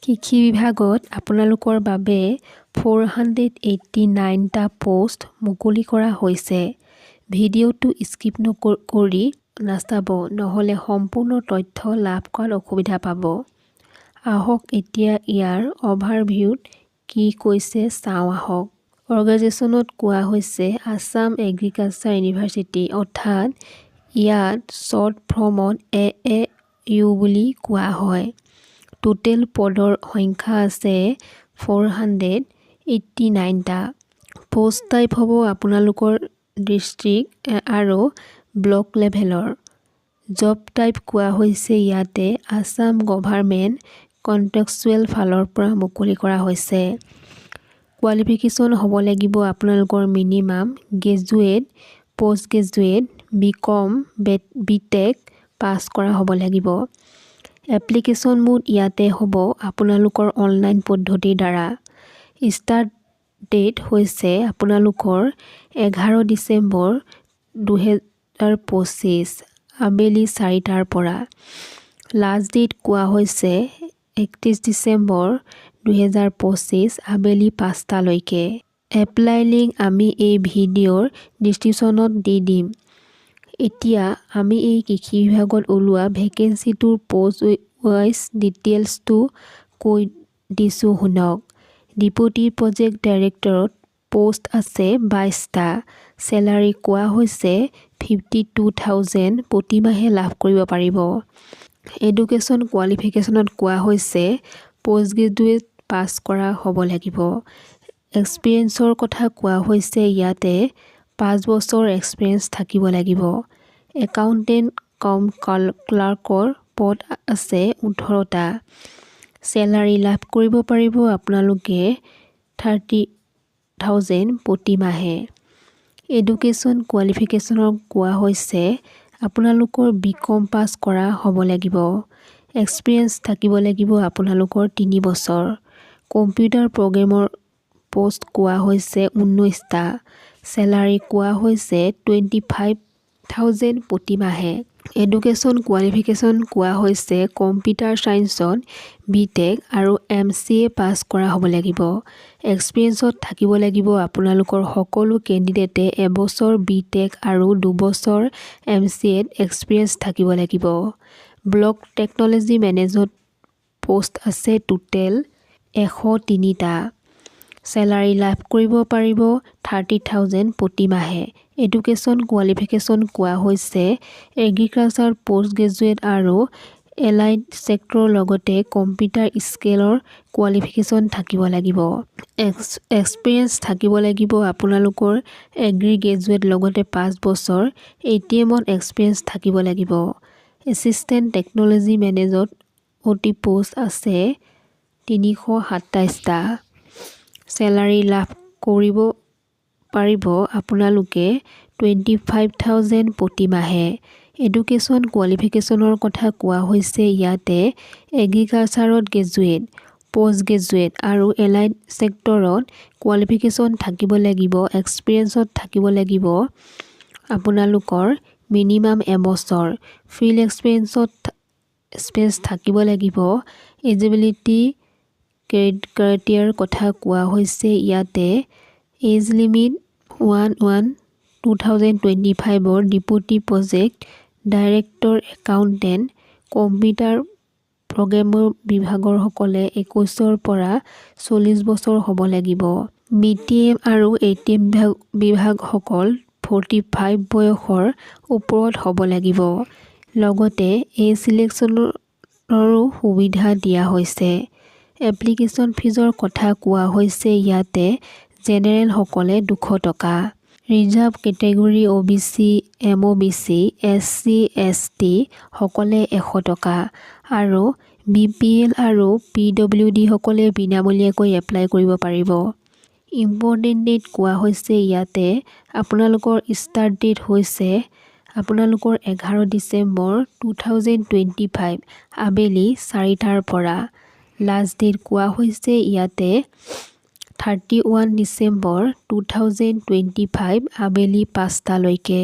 কৃষি বিভাগত আপোনালোকৰ বাবে 489টা পোষ্ট মুকলি কৰা হৈছে। ভিডিঅ'টো স্কিপ কৰি নাচাব, নহ'লে সম্পূৰ্ণ তথ্য লাভ কৰাত অসুবিধা পাব। আহক এতিয়া ইয়াৰ অভাৰভিউত কি কৈছে চাওঁ আহক। অৰ্গেনাইজেশ্যনত কোৱা হৈছে আছাম এগ্ৰিকালচাৰ ইউনিভাৰ্চিটি, অৰ্থাৎ ইয়াত শ্বৰ্ট ফৰ্মত AAU বুলি কোৱা হয়। টোটেল পদৰ সংখ্যা আছে 489টা। পোষ্ট টাইপ হ'ব আপোনালোকৰ ডিষ্ট্ৰিক্ট আৰু ব্লক লেভেলৰ। জব টাইপ কোৱা হৈছে ইয়াতে আছাম গভৰ্ণমেণ্ট কণ্ট্ৰেক্টচুৱেল ফালৰ পৰা মুকলি কৰা হৈছে। কোৱালিফিকেশ্যন হ'ব লাগিব আপোনালোকৰ minimum graduate, post graduate, BCom, BTech পাছ কৰা হ'ব লাগিব। এপ্লিকেশ্যন মোড ইয়াতে হ'ব আপোনালোকৰ অনলাইন পদ্ধতিৰ দ্বাৰা। ষ্টাৰ্ট ডেট হৈছে আপোনালোকৰ 11 ডিচেম্বৰ 2025 আবেলি 4টাৰ পৰা। লাষ্ট ডেট কোৱা হৈছে 31 ডিচেম্বৰ 2025 আবেলি 5টালৈকে। এপ্লাই লিংক আমি এই ভিডিঅ'ৰ ডিছক্ৰিপশ্যনত দি দিম। এতিয়া আমি এই কৃষি বিভাগত ওলোৱা ভেকেঞ্চিটোৰ পোষ্ট ৱাইজ ডিটেইলছটো কৈ দিছোঁ শুনক। ডেপুটি প্ৰজেক্ট ডাইৰেক্টৰত পোষ্ট আছে 22টা। চেলাৰী কোৱা হৈছে 52,000 প্ৰতিমাহে লাভ কৰিব পাৰিব। এডুকেশ্যন কোৱালিফিকেশ্যনত কোৱা হৈছে পোষ্ট গ্ৰেজুৱেট পাছ কৰা হ'ব লাগিব। এক্সপিৰিয়েঞ্চৰ কথা কোৱা হৈছে ইয়াতে 5 বছৰ এক্সপিৰিয়েঞ্চ থাকিব লাগিব। একাউণ্টেণ্ট কাম ক্লাৰ্কৰ পদ আছে 18টা। চেলাৰী লাভ কৰিব পাৰিব আপোনালোকে 30,000 প্ৰতিমাহে। এডুকেশ্যন কোৱালিফিকেশ্যনৰ কোৱা হৈছে আপোনালোকৰ BCom পাছ কৰা হ'ব লাগিব। এক্সপিৰিয়েঞ্চ থাকিব লাগিব আপোনালোকৰ 3 বছৰ। কম্পিউটাৰ প্ৰগ্ৰেমৰ পোষ্ট কোৱা হৈছে 19টা। চেলাৰী কোৱা হৈছে 25,000 প্ৰতিমাহে। এডুকেশ্যন কোৱালিফিকেশ্যন কোৱা হৈছে কম্পিউটাৰ ছায়েন্সত BTech আৰু MCA পাছ কৰা হ'ব লাগিব। এক্সপিৰিয়েঞ্চত থাকিব লাগিব আপোনালোকৰ সকলো কেণ্ডিডেটে এবছৰ BTech আৰু 2 বছৰ MCAত এক্সপিৰিয়েঞ্চ থাকিব লাগিব। ব্লক টেকন'লজি মেনেজত পোষ্ট আছে টোটেল 103টা। চেলাৰী লাভ কৰিব পাৰিব 30,000 প্ৰতিমাহে। এডুকেশ্যন কোৱালিফিকেশ্যন কোৱা হৈছে এগ্ৰিকালচাৰ পোষ্ট গ্ৰেজুৱেট আৰু এলাইড ছেক্টৰৰ লগতে কম্পিউটাৰ স্কিলৰ কোৱালিফিকেশ্যন থাকিব লাগিব। এক্সপিৰিয়েঞ্চ থাকিব লাগিব আপোনালোকৰ এগ্ৰি গ্ৰেজুৱেট লগতে 5 বছৰ ATMত এক্সপিৰিয়েঞ্চ থাকিব লাগিব। এছিষ্টেণ্ট টেকন'লজি মেনেজত OT পোষ্ট আছে 327টা। চেলাৰী লাভ কৰিব পাৰিব আপোনালোকে 25,000 প্ৰতিমাহে। এডুকেশ্যন কোৱালিফিকেশ্যনৰ কথা কোৱা হৈছে ইয়াতে এগ্ৰিকালচাৰত গ্ৰেজুৱেট, পোষ্ট গ্ৰেজুৱেট আৰু এলাইড ছেক্টৰত কোৱালিফিকেশ্যন থাকিব লাগিব। এক্সপিৰিয়েঞ্চত থাকিব লাগিব আপোনালোকৰ মিনিমাম এবছৰ। ফিল্ড এক্সপিৰিয়েঞ্চ থাকিব লাগিব। এলিজিবিলিটি ক্ৰাইটেৰিয়াৰ কথা কোৱা হৈছে ইয়াতে age limit 1/1/2025 deputy project director accountant computer প্ৰগ্ৰেমৰ বিভাগৰসকলে 21ৰ পৰা 40 বছৰ হ'ব লাগিব। BTM আৰু ATM বিভাগসকল 45 বয়সৰ ওপৰত হ'ব লাগিব। লগতে এই চিলেকশ্যনৰো সুবিধা দিয়া হৈছে। এপ্লিকেশ্যন ফিজৰ কথা কোৱা হৈছে ইয়াতে জেনেৰেলসকলে 200 টকা। Reserve category OBC, MOBC, SC, ST সকলে 100 টকা আৰু BPL আৰু PWD সকলে বিনামূলীয়াকৈ এপ্লাই কৰিব পাৰিব। ইম্পৰ্টেণ্ট ডেট কোৱা হৈছে ইয়াতে আপোনালোকৰ ষ্টাৰ্ট ডেট হৈছে আপোনালোকৰ 11 ডিচেম্বৰ 2025 আবেলি 4টাৰ পৰা। লাষ্ট ডেট কোৱা হৈছে ইয়াতে 31 ডিচেম্বৰ 2025 আবেলি 5টালৈকে।